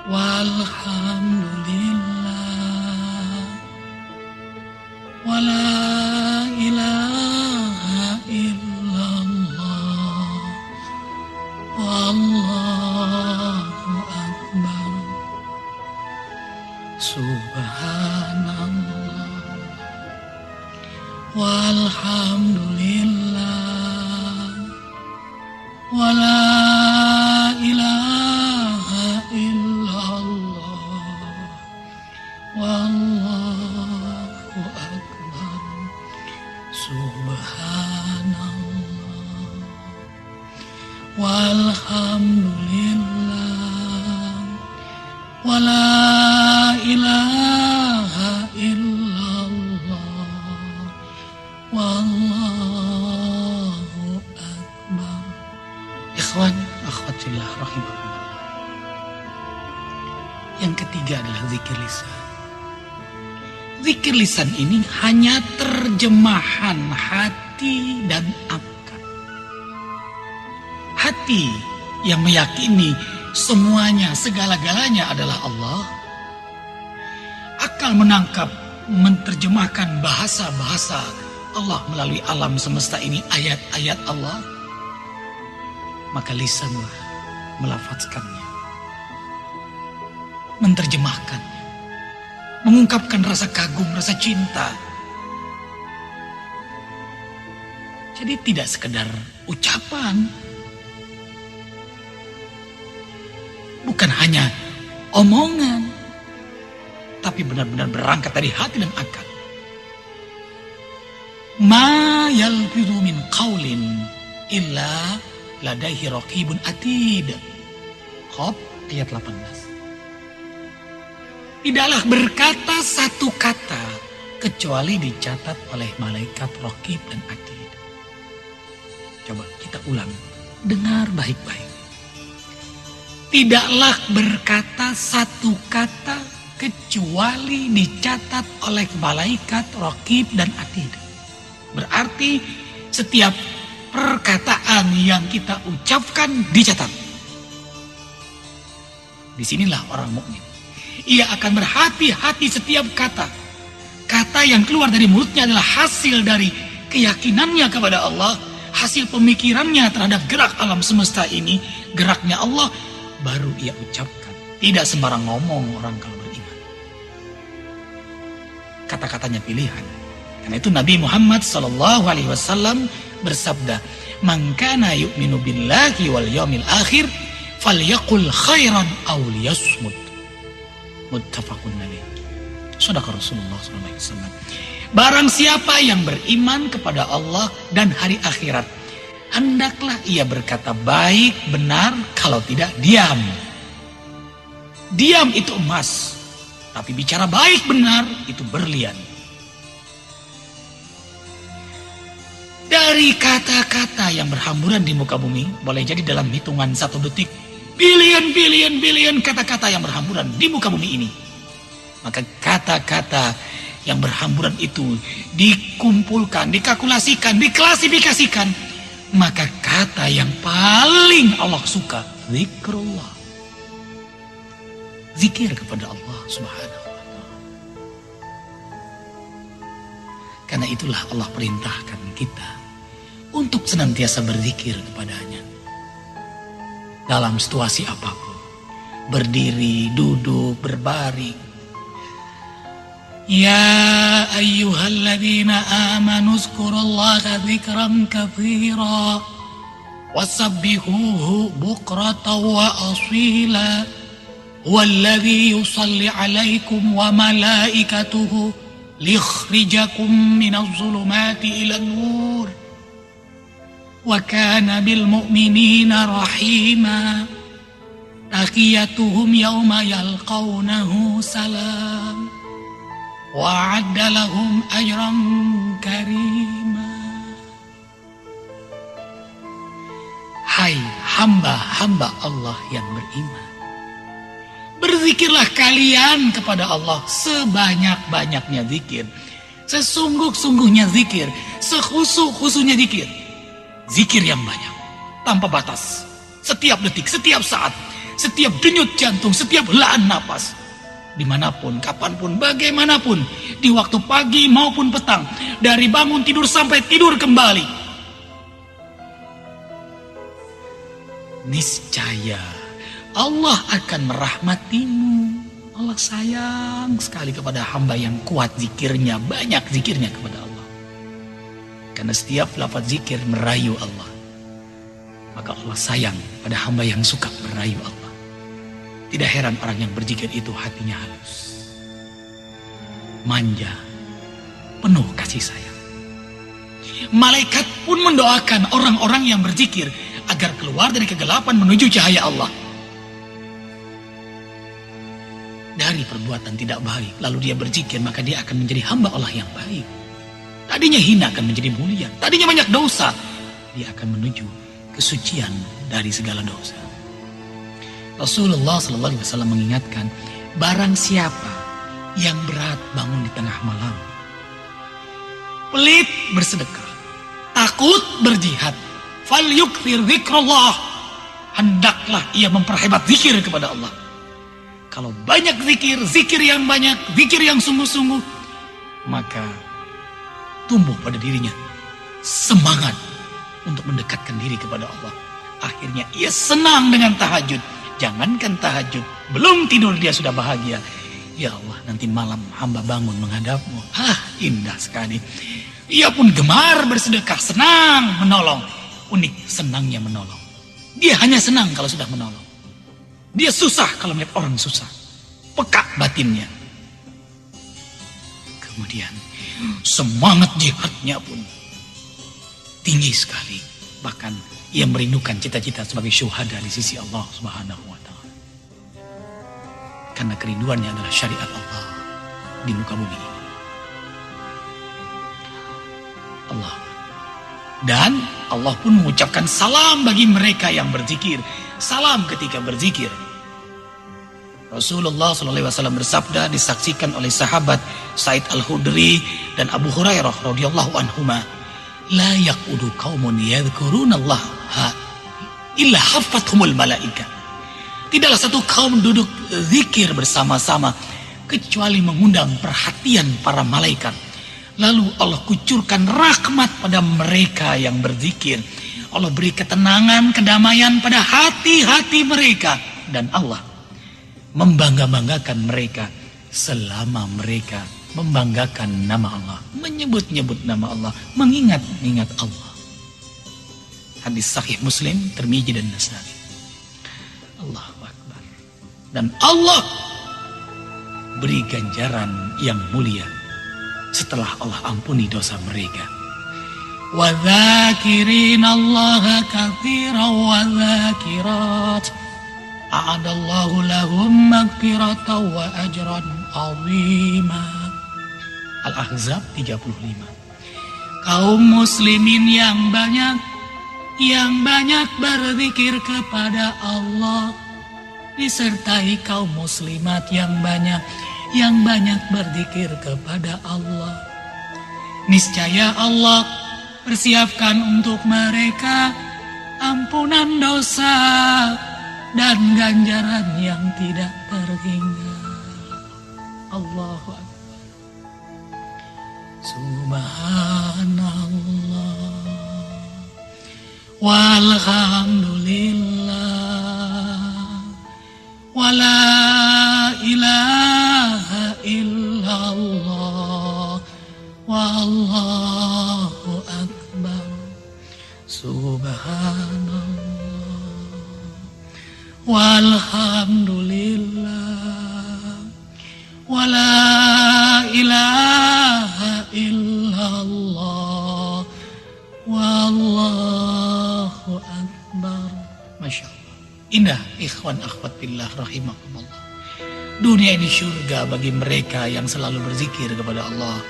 Walhamdulillah, wala ilaha illallah, wallahu akbar. Subhanallah, walhamdulillah, wala ilaha illallah, wallahu akbar. Subhanallah, walhamdulillah, wala ilaha illallah, wallahu akbar. Ikhwan, akhwatillah rahimakumullah. Yang ketiga adalah zikir lisan. Zikir lisan ini hanya terjemahan hati dan akal. Hati yang meyakini semuanya, segala-galanya adalah Allah. Akal menangkap, menerjemahkan bahasa-bahasa Allah melalui alam semesta ini, ayat-ayat Allah. Maka lisanlah melafazkannya, menerjemahkannya, mengungkapkan rasa kagum, rasa cinta. Jadi tidak sekedar ucapan, bukan hanya omongan, tapi benar-benar berangkat dari hati dan akal. Ma yalfidhu min qaulin illa ladaihi raqibun atid. Qaf ayat 18. Tidaklah berkata satu kata kecuali dicatat oleh malaikat raqib dan atid. Coba kita ulang, dengar baik-baik. Tidaklah berkata satu kata kecuali dicatat oleh malaikat raqib dan atid. Berarti setiap perkataan yang kita ucapkan dicatat. Disinilah orang mukmin. Ia akan berhati-hati setiap kata. Kata yang keluar dari mulutnya adalah hasil dari keyakinannya kepada Allah, hasil pemikirannya terhadap gerak alam semesta ini, geraknya Allah, baru ia ucapkan. Tidak sembarang ngomong orang kalau beriman. Kata-katanya pilihan. Karena itu Nabi Muhammad SAW bersabda, "Man kana yu'minu billahi wal yawmil akhir falyaqul khairan aw liyasmut." Muttafaqun alaih. Shadaqa Rasulullah SAW. Barang siapa yang beriman kepada Allah dan hari akhirat, hendaklah ia berkata baik, benar, kalau tidak diam. Diam itu emas, tapi bicara baik benar itu berlian. Dari kata-kata yang berhamburan di muka bumi, boleh jadi dalam hitungan 1 detik, bilion kata-kata yang berhamburan di muka bumi ini. Maka kata-kata yang berhamburan itu dikumpulkan, dikalkulasikan, diklasifikasikan. Maka kata yang paling Allah suka, zikrullah. Zikir kepada Allah Subhanahu wa ta'ala. Karena itulah Allah perintahkan kita untuk senantiasa berzikir kepadanya. Dalam situasi apapun. Berdiri, duduk, berbaring. Ya ayyuhalladzina amanu zkurullaha dzikran katsira wasabbihuhu bukratan wa asila. Walladzi yusalli alaikum wa malaikatuhu likhrijakum minaz zulumati ilan nur. Wa kana bil mu'minina rahima. Taqiyatuhum yawma yalqawnahu salam. Wa'adda lahum ajran karima. Hai hamba-hamba Allah yang beriman, Berzikirlah kalian kepada Allah sebanyak-banyaknya zikir, sesungguh-sungguhnya zikir, sekhusu-khusunya zikir. Zikir yang banyak, tanpa batas, setiap detik, setiap saat, setiap denyut jantung, setiap helaan napas, dimanapun, kapanpun, bagaimanapun, di waktu pagi maupun petang, dari bangun tidur sampai tidur kembali. Niscaya Allah akan merahmatimu. Allah sayang sekali kepada hamba yang kuat zikirnya, banyak zikirnya kepada Allah. Karena setiap lafaz zikir merayu Allah. Maka Allah sayang pada hamba yang suka merayu Allah. Tidak heran orang yang berzikir itu hatinya halus, manja, penuh kasih sayang. Malaikat pun mendoakan orang-orang yang berzikir agar keluar dari kegelapan menuju cahaya Allah. Dari perbuatan tidak baik, lalu dia berzikir, maka dia akan menjadi hamba Allah yang baik. Tadinya hina akan menjadi mulia, tadinya banyak dosa, dia akan menuju kesucian dari segala dosa. Rasulullah SAW mengingatkan, barang siapa yang berat bangun di tengah malam, pelit bersedekah, takut berjihad, falyukthir dzikrullah, hendaklah ia memperhebat zikir kepada Allah. Kalau banyak zikir, zikir yang banyak, zikir yang sungguh-sungguh, maka tumbuh pada dirinya semangat untuk mendekatkan diri kepada Allah. Akhirnya ia senang dengan tahajud. Jangankan tahajud, belum tidur dia sudah bahagia. Ya Allah, nanti malam hamba bangun menghadapmu. Indah sekali. Ia pun gemar bersedekah, senang menolong. Unik, senangnya menolong. Dia hanya senang kalau sudah menolong. Dia susah kalau melihat orang susah. Peka batinnya. Kemudian semangat jihadnya pun tinggi sekali. Bahkan ia merindukan cita-cita sebagai syuhada di sisi Allah Subhanahu wa ta'ala. Karena kerinduannya adalah syariat Allah di muka bumi ini. Allah. Dan Allah pun mengucapkan salam bagi mereka yang berzikir. Salam ketika berzikir. Rasulullah SAW bersabda, disaksikan oleh sahabat Said Al-Khudri dan Abu Hurairah radhiyallahu anhuma, la yaqudu qaumun yadhkurunallaha illa haffathumul malaika. Tidaklah satu kaum duduk zikir bersama-sama kecuali mengundang perhatian para malaikat. Lalu Allah kucurkan rahmat pada mereka yang berzikir. Allah beri ketenangan, kedamaian pada hati-hati mereka. Dan Allah membangga-banggakan mereka selama mereka membanggakan nama Allah, menyebut-nyebut nama Allah, mengingat-ingat Allah. Hadis sahih Muslim, Tirmidzi dan Nasa'i. Allahu Akbar. Dan Allah beri ganjaran yang mulia setelah Allah ampuni dosa mereka. Wa dzakirinallaha katsiran wa dzakirat a'adallahu lahum maghfiratan wa ajran 'azima. Al-Ahzab 35. Kaum muslimin yang banyak berzikir kepada Allah, disertai kaum muslimat yang banyak berzikir kepada Allah. Niscaya Allah persiapkan untuk mereka ampunan dosa dan ganjaran yang tidak terhingga. Allahu Akbar. Subhanallah walhamdulillah wala ilaha illallah wallahu akbar. Subhanallah walhamdulillah wala ilaha illallah wallahu akbar. Masya Allah. Indah ikhwan akhwat billah rahimakumullah. Dunia ini surga bagi mereka yang selalu berzikir kepada Allah.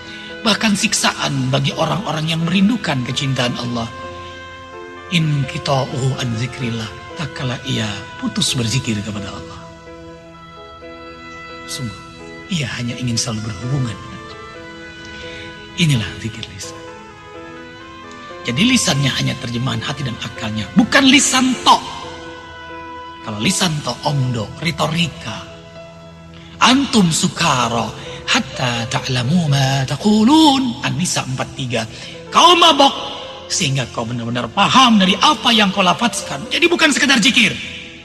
Bahkan siksaan bagi orang-orang yang merindukan kecintaan Allah. In qita'uhu an zikrillah, tak kala ia putus berzikir kepada Allah. Sungguh, ia hanya ingin selalu berhubungan dengan Allah. Inilah zikir lisan. Jadi lisannya hanya terjemahan hati dan akalnya, bukan lisan tok. Kalau lisan tok omdo, retorika. Antum sukara hatta ta'lamu ma taqulun. An-Nisa 43. Kau mabok sehingga kau benar-benar paham dari apa yang kau lafazkan. Jadi bukan sekedar zikir,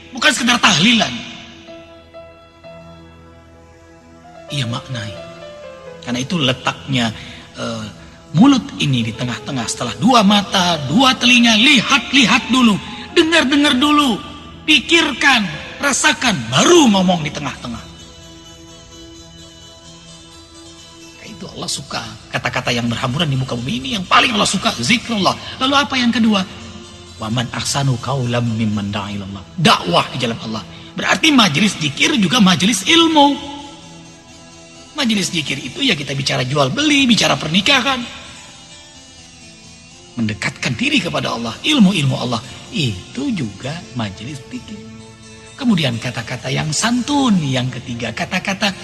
bukan sekedar tahlilan. Ia maknai. Karena itu letaknya mulut ini di tengah-tengah. Setelah dua mata, dua telinga, lihat-lihat dulu, dengar-dengar dulu, pikirkan, rasakan, baru ngomong di tengah-tengah. Itu Allah suka kata-kata yang berhamburan di muka bumi ini. Yang paling Allah suka zikrullah. Lalu apa yang kedua? Waman ahsanu qaulam mimman da'a ilallah. Dakwah di jalan Allah. Berarti majelis zikir juga majelis ilmu. Majelis zikir itu ya kita bicara jual beli, bicara pernikahan. Mendekatkan diri kepada Allah, ilmu-ilmu Allah. Itu juga majelis zikir. Kemudian kata-kata yang santun. Yang ketiga, kata-kata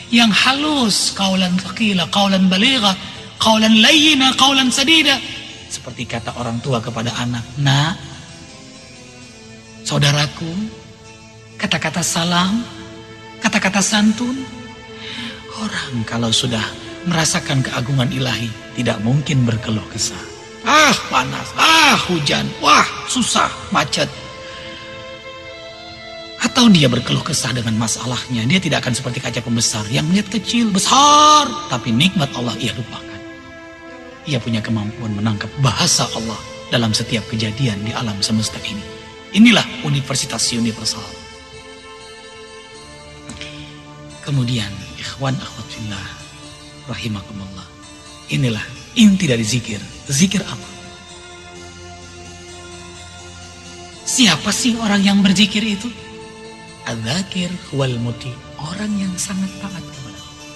yang halus. Qaulan thaqila, qaulan baligha, qaulan layyina, qaulan sadida. Seperti kata orang tua kepada anak. Nak, saudaraku, kata-kata salam, kata-kata santun. Orang kalau sudah merasakan keagungan ilahi, tidak mungkin berkeluh kesah. Ah panas, ah hujan, wah susah, macet. Atau dia berkeluh kesah dengan masalahnya, dia tidak akan seperti kaca pembesar yang melihat kecil, besar, tapi nikmat Allah ia lupakan. Ia punya kemampuan menangkap bahasa Allah dalam setiap kejadian di alam semesta ini. Inilah universitas universal. Kemudian, ikhwan akhwat fillah, rahimakumullah. Inilah inti dari zikir. Zikir apa? Siapa sih orang yang berzikir itu? Adzakir wal muti, orang yang sangat taat kepada Allah.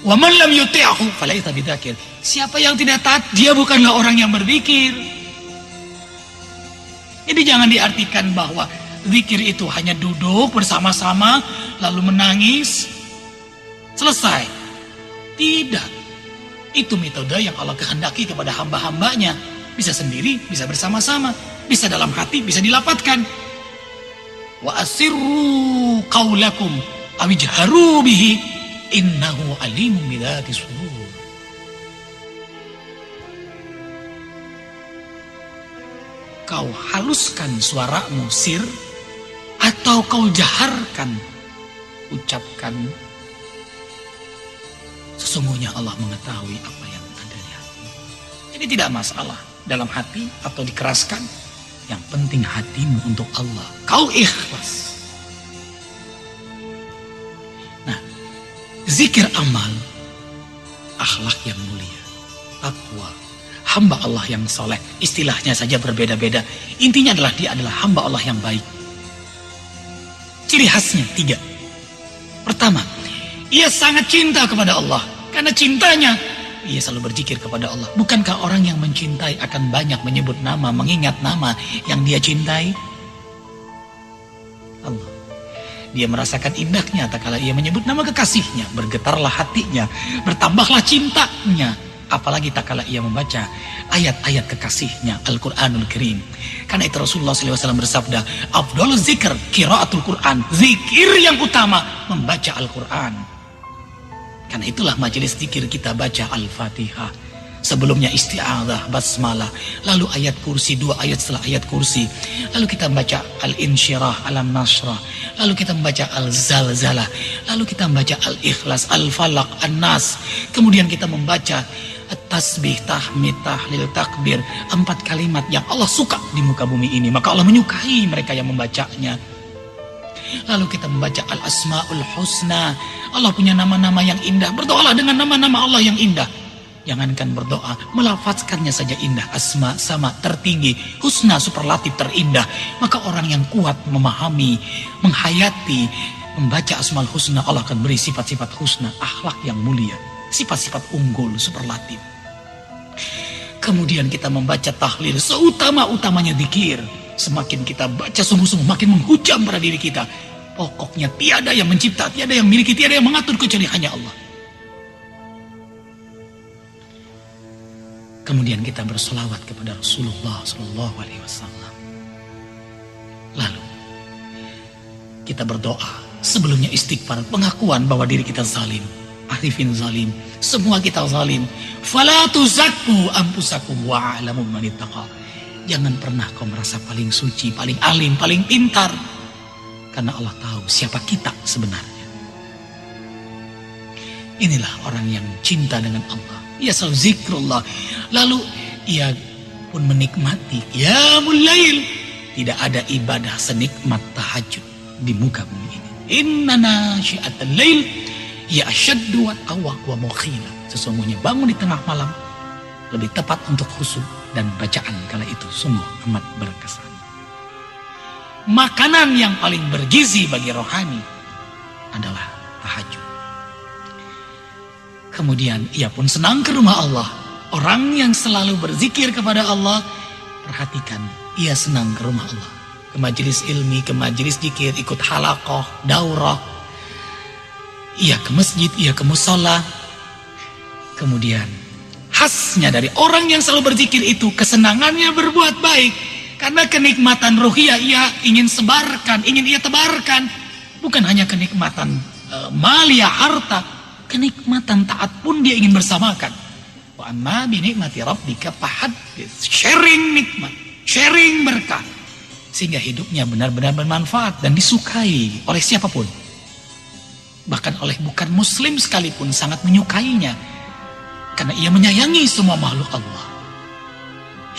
Wa man lam yuti'hu falaysa bidzakir. Siapa yang tidak taat, dia bukanlah orang yang berzikir. Jadi jangan diartikan bahwa zikir itu hanya duduk bersama-sama lalu menangis selesai. Tidak. Itu metode yang Allah kehendaki kepada hamba-hambanya. Bisa sendiri, bisa bersama-sama, bisa dalam hati, bisa dilapatkan. Wa asirru qaulakum awijharu bihi innahu alimun bidzati sudur. Kau haluskan suaramu sir atau kau jaharkan, ucapkan. Sesungguhnya Allah mengetahui apa yang ada di hati. Jadi tidak masalah dalam hati atau dikeraskan. Yang penting hatimu untuk Allah. Kau ikhlas. Nah, zikir amal, akhlak yang mulia, takwa, hamba Allah yang soleh. Istilahnya saja berbeda-beda. Intinya adalah dia adalah hamba Allah yang baik. Ciri khasnya 3. Pertama, ia sangat cinta kepada Allah. Karena cintanya, ia selalu berzikir kepada Allah. Bukankah orang yang mencintai akan banyak menyebut nama, mengingat nama yang dia cintai? Allah. Dia merasakan indahnya tak kala ia menyebut nama kekasihnya. Bergetarlah hatinya, bertambahlah cintanya. Apalagi tak kala ia membaca ayat-ayat kekasihnya, Al-Quranul Karim. Karena itu Rasulullah SAW bersabda, Afdal zikr qiraatul Quran. Zikir yang utama membaca Al-Quran. Karena itulah majelis zikir kita baca Al-Fatihah. Sebelumnya isti'adzah, basmalah. Lalu ayat kursi, 2 ayat setelah ayat kursi. Lalu kita membaca Al-Insyirah, Al-Nasrah. Lalu kita membaca Al-Zalzalah. Lalu kita membaca Al-Ikhlas, Al-Falaq, An-Nas. Kemudian kita membaca At-Tasbih, Tahmid, Tahlil, Takbir. 4 kalimat yang Allah suka di muka bumi ini. Maka Allah menyukai mereka yang membacanya. Lalu kita membaca Al-Asma'ul Husna. Allah punya nama-nama yang indah. Berdoalah dengan nama-nama Allah yang indah. Jangankan berdoa, melafazkannya saja indah. Asma sama tertinggi, husna superlatif terindah. Maka orang yang kuat memahami, menghayati, membaca Asmaul Husna, Allah akan beri sifat-sifat husna, akhlak yang mulia, sifat-sifat unggul, superlatif. Kemudian kita membaca tahlil, seutama-utamanya zikir. Semakin kita baca sungguh-sungguh, makin menghujam pada diri kita. Pokoknya tiada yang mencipta, tiada yang memiliki, tiada yang mengatur kecuali hanya Allah. Kemudian kita bersolawat kepada Rasulullah Sallallahu Alaihi Wasallam. Lalu kita berdoa. Sebelumnya istighfar, pengakuan bahwa diri kita zalim. Arifin zalim, semua kita zalim. Fala tuzakku anfusakum wa a'lamu man ittaqa. Jangan pernah kau merasa paling suci, paling alim, paling pintar. Karena Allah tahu siapa kita sebenarnya. Inilah orang yang cinta dengan Allah. Ia selalu zikrullah. Lalu ia pun menikmati qiyamul lail. Tidak ada ibadah senikmat tahajud di muka bumi ini. Inna nasyi'atal lail ya asyaddu wa tawaq wa mukhila. Sesungguhnya bangun di tengah malam lebih tepat untuk khusyuk dan bacaan kala itu sungguh amat berkesan. Makanan yang paling bergizi bagi rohani adalah tahajud. Kemudian ia pun senang ke rumah Allah. Orang yang selalu berzikir kepada Allah, perhatikan, ia senang ke rumah Allah. Ke majelis ilmi, ke majelis zikir, ikut halaqah, daurah. Ia ke masjid, ia ke musola. Kemudian khasnya dari orang yang selalu berzikir itu, kesenangannya berbuat baik. Karena kenikmatan ruhiyah ia ingin sebarkan, ingin ia tebarkan. Bukan hanya kenikmatan malia, harta. Kenikmatan taat pun dia ingin bersamakan. Wa amma bi nikmati rabbika fahaddits. Sharing nikmat, sharing berkah. Sehingga hidupnya benar-benar bermanfaat dan disukai oleh siapapun. Bahkan oleh bukan muslim sekalipun sangat menyukainya. Karena ia menyayangi semua makhluk Allah.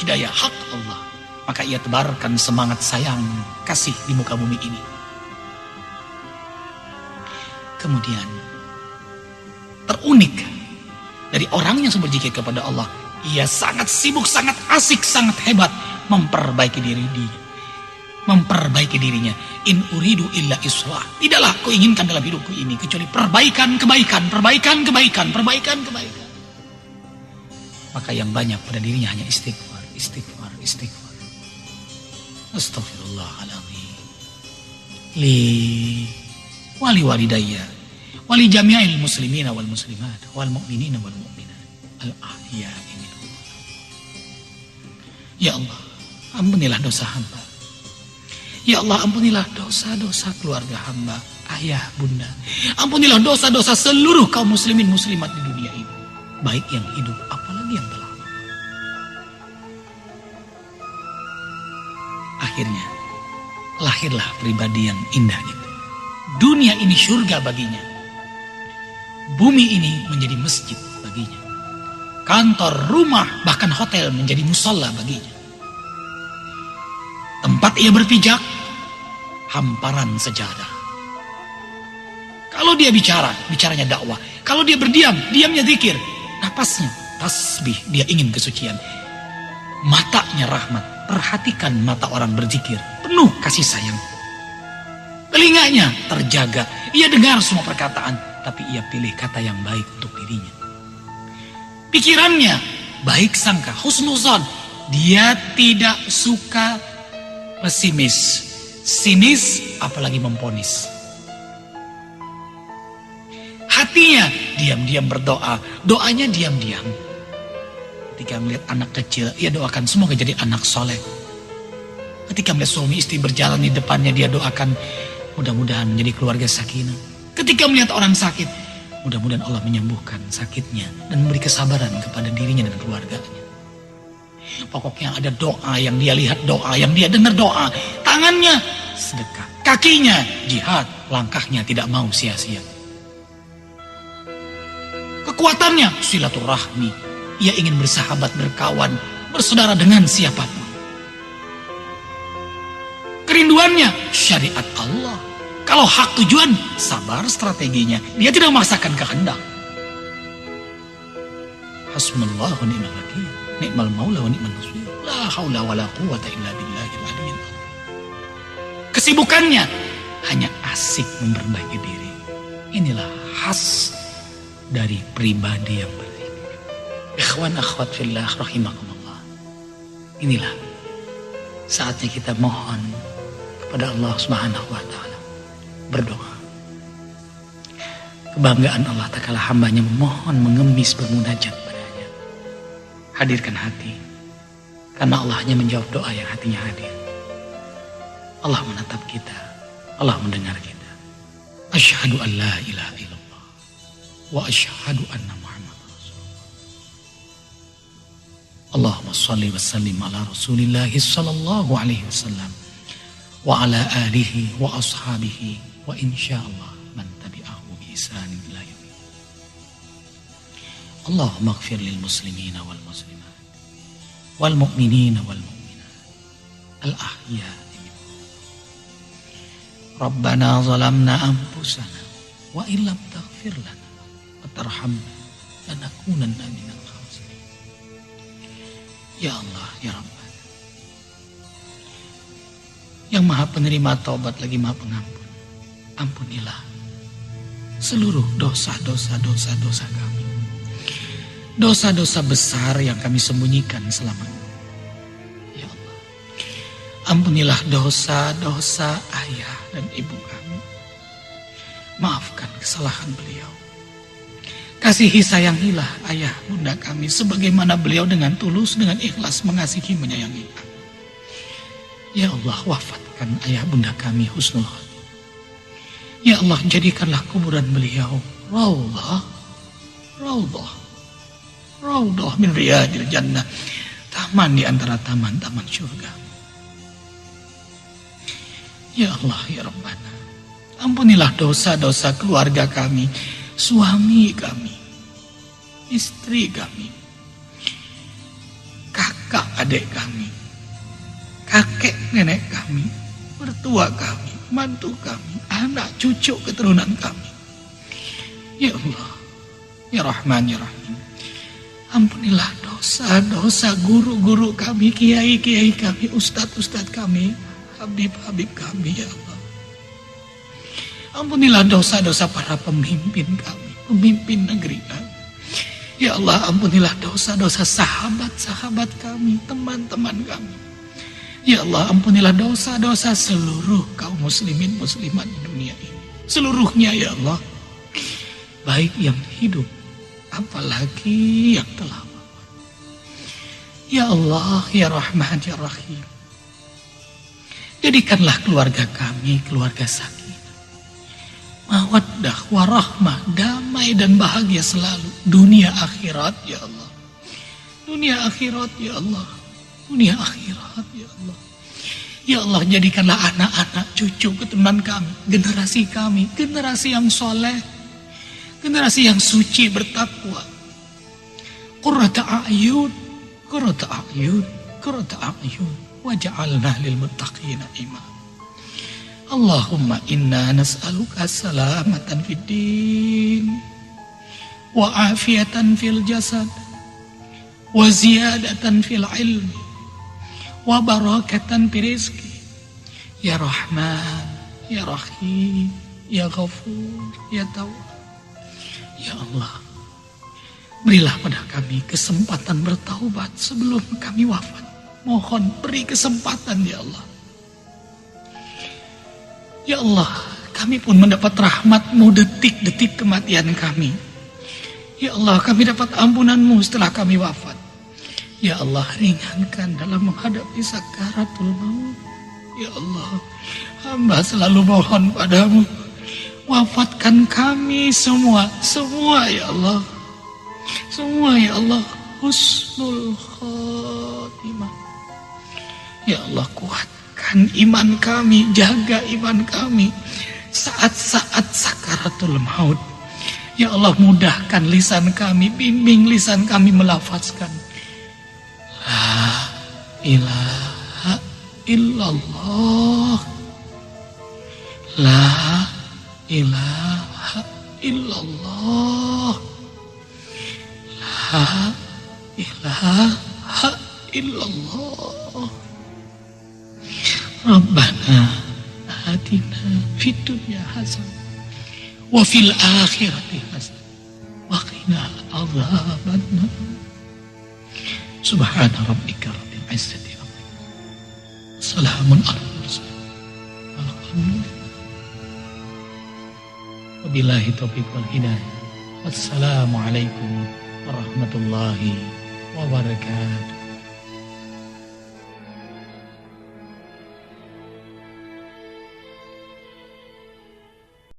Hidayah hak Allah. Maka ia tebarkan semangat sayang, kasih di muka bumi ini. Kemudian, terunik dari orang yang berzikir kepada Allah. Ia sangat sibuk, sangat asik, sangat hebat memperbaiki dirinya. In uridu illa islah. Tidaklah aku inginkan dalam hidupku ini kecuali perbaikan, kebaikan. Maka yang banyak pada dirinya hanya istighfar. Astaghfirullahaladzim. Li wali walidayya wali jami'il muslimina wal muslimat wal mu'minina wal mu'minat al ahya'i minhum. Ya Allah, ampunilah dosa hamba. Ya Allah, ampunilah dosa-dosa keluarga hamba, ayah, bunda. Ampunilah dosa-dosa seluruh kaum muslimin muslimat di dunia ini, baik yang hidup apalagi yang telah. Akhirnya lahirlah pribadi yang indah itu. Dunia ini surga baginya. Bumi ini menjadi masjid baginya. Kantor, rumah, bahkan hotel menjadi musola baginya. Tempat ia berpijak, hamparan sejadah. Kalau dia bicara, bicaranya dakwah. Kalau dia berdiam, diamnya zikir. Napasnya tasbih, dia ingin kesucian. Matanya rahmat. Perhatikan mata orang berzikir, penuh kasih sayang. Telinganya terjaga, ia dengar semua perkataan, tapi ia pilih kata yang baik untuk dirinya. Pikirannya baik sangka, husnuzon. Dia tidak suka pesimis, sinis, apalagi memponis. Hatinya diam-diam berdoa, doanya diam-diam. Ketika melihat anak kecil, ia doakan semoga jadi anak soleh. Ketika melihat suami istri berjalan di depannya, dia doakan mudah-mudahan menjadi keluarga sakinah. Ketika melihat orang sakit, mudah-mudahan Allah menyembuhkan sakitnya dan memberi kesabaran kepada dirinya dan keluarganya. Pokoknya ada doa yang dia lihat, doa yang dia dengar, doa. Tangannya sedekah, kakinya jihad, langkahnya tidak mau sia-sia. Kekuatannya silaturahmi. Ia ingin bersahabat, berkawan, bersaudara dengan siapapun. Kerinduannya syariat Allah. Kalau hak tujuan, sabar strateginya. Dia tidak memaksakan kehendak. Hasbunallahu wa ni'mal wakil, ni'mal maula wa ni'man nasir. La haula wa la quwwata illa billahil aliyyil azim. Kesibukannya hanya asik memperbaiki diri. Inilah khas dari pribadi yang berzikir. Ikhwan akhwat fillah rahimakumullah. Inilah saatnya kita mohon kepada Allah Subhanahu wa taala berdoa. Kebanggaan Allah tak kala hambanya memohon, mengemis, bermunajat padanya. Hadirkan hati, karena Allah hanya menjawab doa yang hatinya hadir. Allah menatap kita, Allah mendengar kita. Asyhadu an la ilaha illallah wa asyhadu anna Muhammad Rasulullah. Allahumma shalli wa sallim ala Rasulillah sallallahu alaihi wasallam wa ala alihi wa ashabihi wa insyaallah man tabi'ahu bi ihsanin ila yaumil. Allahumma ighfir lil muslimina wal muslimat wal mu'minina wal mu'minat al ahya. Rabbana zalamna anfusana wa illam taghfir lana wa tarhamna lanakunanna minal khasirin. Ya Allah, ya Rabbana, yang Maha Penerima taubat lagi Maha Pengampun, ampunilah seluruh dosa-dosa kami. Dosa-dosa besar yang kami sembunyikan selama ini. Ya Allah, ampunilah dosa-dosa ayah dan ibu kami. Maafkan kesalahan beliau. Kasihi sayangilah ayah bunda kami sebagaimana beliau dengan tulus, dengan ikhlas mengasihi menyayangi kami. Ya Allah, wafatkan ayah bunda kami husnul khotimah. Ya Allah, jadikanlah kuburan beliau raudhah min riyadil jannah, taman di antara taman-taman surga. Ya Allah, ya Rabbana, ampunilah dosa-dosa keluarga kami, suami kami, istri kami, kakak adik kami, kakek nenek kami, mertua kami, mantu kami, anak cucu keturunan kami. Ya Allah, ya Rahman, ya Rahim, ampunilah dosa-dosa guru-guru kami, kiai-kiai kami, ustadz-ustadz kami, habib-habib kami, ya Allah. Ampunilah dosa-dosa para pemimpin kami, pemimpin negeri kami. Ya Allah, ampunilah dosa-dosa sahabat-sahabat kami, teman-teman kami. Ya Allah, ampunilah dosa-dosa seluruh kaum muslimin muslimat di dunia ini. Seluruhnya, ya Allah. Baik yang hidup, apalagi yang telah wafat. Ya Allah, ya Rahman, ya Rahim, jadikanlah keluarga kami keluarga sakinah, mawaddah, warahmah, damai dan bahagia selalu, dunia akhirat, ya Allah. Dunia akhirat, ya Allah. Dunia akhirat, ya Allah. Ya Allah, jadikanlah anak-anak, cucu, keturunan kami, generasi yang soleh, generasi yang suci, bertakwa. Qurrata a'yun, waj'alna lil muttaqina imam. Allahumma inna nas'aluka salamatan fid din wa afiyatan fil jasad wa ziyadatan fil ilmi wa barakatan fi rizqi. Ya Rahman, ya Rahim, ya Ghafur, ya Tawwab. Ya Allah, berilah pada kami kesempatan bertaubat sebelum kami wafat. Mohon beri kesempatan, ya Allah. Ya Allah, kami pun mendapat rahmat-Mu detik-detik kematian kami. Ya Allah, kami dapat ampunan-Mu setelah kami wafat. Ya Allah, ringankan dalam menghadapi sakaratul maut. Ya Allah, hamba selalu mohon padamu, wafatkan kami semua ya Allah. Semua, ya Allah, husnul khotimah. Ya Allah, kuatkan iman kami, jaga iman kami saat-saat sakaratul maut. Ya Allah, mudahkan lisan kami, bimbing lisan kami melafazkan La ilaha illallah, La ilaha illallah, La ilaha illallah. Rabbana atina fid dunya hasanah wa fil akhirati hasanah wa qina adzabannar. Subhana rabbika rabbil izzati amma yasifun. Salamun alal mursalin. Alhamdulillah. Wabillahi taufiq wal hidayah. Wassalamualaikum warahmatullahi wabarakatuh.